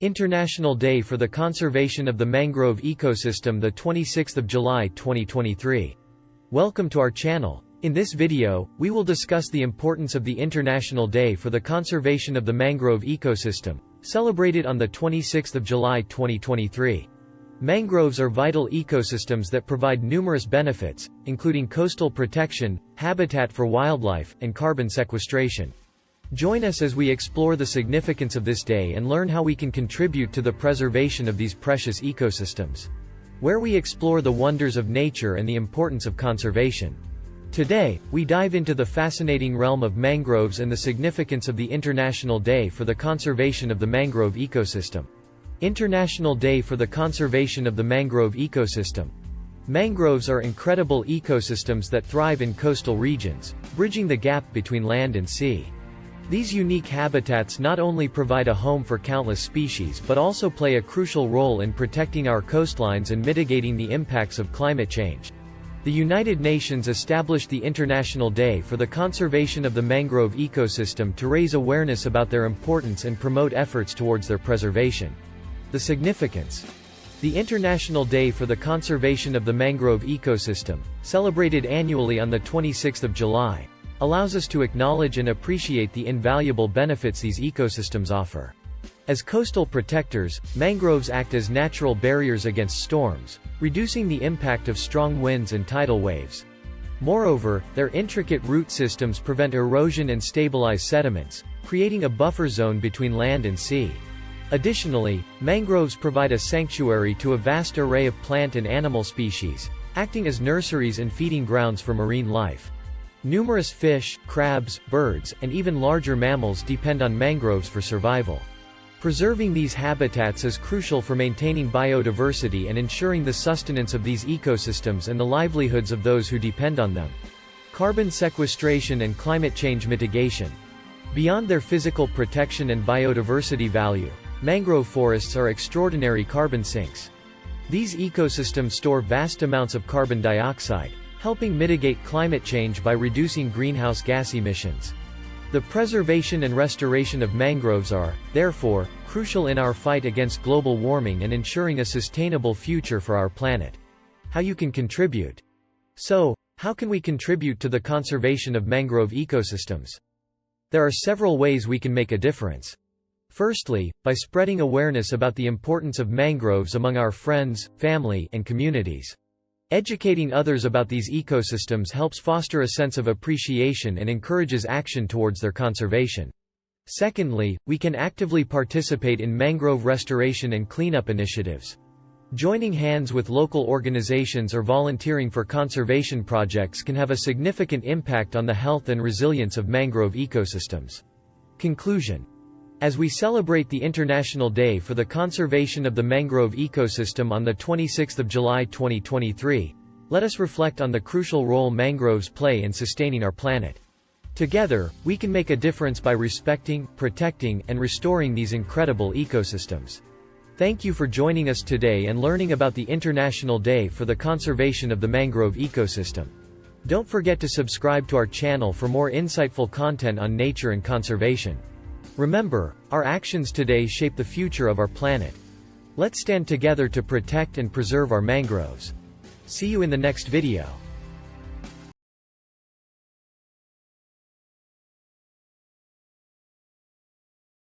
International Day for the Conservation of the Mangrove Ecosystem, the 26th of July 2023. Welcome to our channel. In this video, we will discuss the importance of the International Day for the Conservation of the Mangrove Ecosystem, celebrated on the 26th of July 2023. Mangroves are vital ecosystems that provide numerous benefits, including coastal protection, habitat for wildlife, and carbon sequestration. Join us as we explore the significance of this day and learn how we can contribute to the preservation of these precious ecosystems, where we explore the wonders of nature and the importance of conservation. Today, we dive into the fascinating realm of mangroves and the significance of the International Day for the Conservation of the Mangrove Ecosystem. International Day for the Conservation of the Mangrove Ecosystem. Mangroves are incredible ecosystems that thrive in coastal regions, bridging the gap between land and sea. These unique habitats not only provide a home for countless species but also play a crucial role in protecting our coastlines and mitigating the impacts of climate change. The United Nations established the International Day for the Conservation of the Mangrove Ecosystem to raise awareness about their importance and promote efforts towards their preservation. The significance. The International Day for the Conservation of the Mangrove Ecosystem, celebrated annually on the 26th of July, allows us to acknowledge and appreciate the invaluable benefits these ecosystems offer. As coastal protectors, mangroves act as natural barriers against storms, reducing the impact of strong winds and tidal waves. Moreover, their intricate root systems prevent erosion and stabilize sediments, creating a buffer zone between land and sea. Additionally, mangroves provide a sanctuary to a vast array of plant and animal species, acting as nurseries and feeding grounds for marine life. Numerous fish, crabs, birds, and even larger mammals depend on mangroves for survival. Preserving these habitats is crucial for maintaining biodiversity and ensuring the sustenance of these ecosystems and the livelihoods of those who depend on them. Carbon sequestration and climate change mitigation. Beyond their physical protection and biodiversity value, mangrove forests are extraordinary carbon sinks. These ecosystems store vast amounts of carbon dioxide, helping mitigate climate change by reducing greenhouse gas emissions. The preservation and restoration of mangroves are, therefore, crucial in our fight against global warming and ensuring a sustainable future for our planet. How you can contribute. So, how can we contribute to the conservation of mangrove ecosystems? There are several ways we can make a difference. Firstly, by spreading awareness about the importance of mangroves among our friends, family, and communities. Educating others about these ecosystems helps foster a sense of appreciation and encourages action towards their conservation. Secondly, we can actively participate in mangrove restoration and cleanup initiatives. Joining hands with local organizations or volunteering for conservation projects can have a significant impact on the health and resilience of mangrove ecosystems. Conclusion. As we celebrate the International Day for the Conservation of the Mangrove Ecosystem on the 26th of July 2023, let us reflect on the crucial role mangroves play in sustaining our planet. Together, we can make a difference by respecting, protecting, and restoring these incredible ecosystems. Thank you for joining us today and learning about the International Day for the Conservation of the Mangrove Ecosystem. Don't forget to subscribe to our channel for more insightful content on nature and conservation. Remember, our actions today shape the future of our planet. Let's stand together to protect and preserve our mangroves. See you in the next video.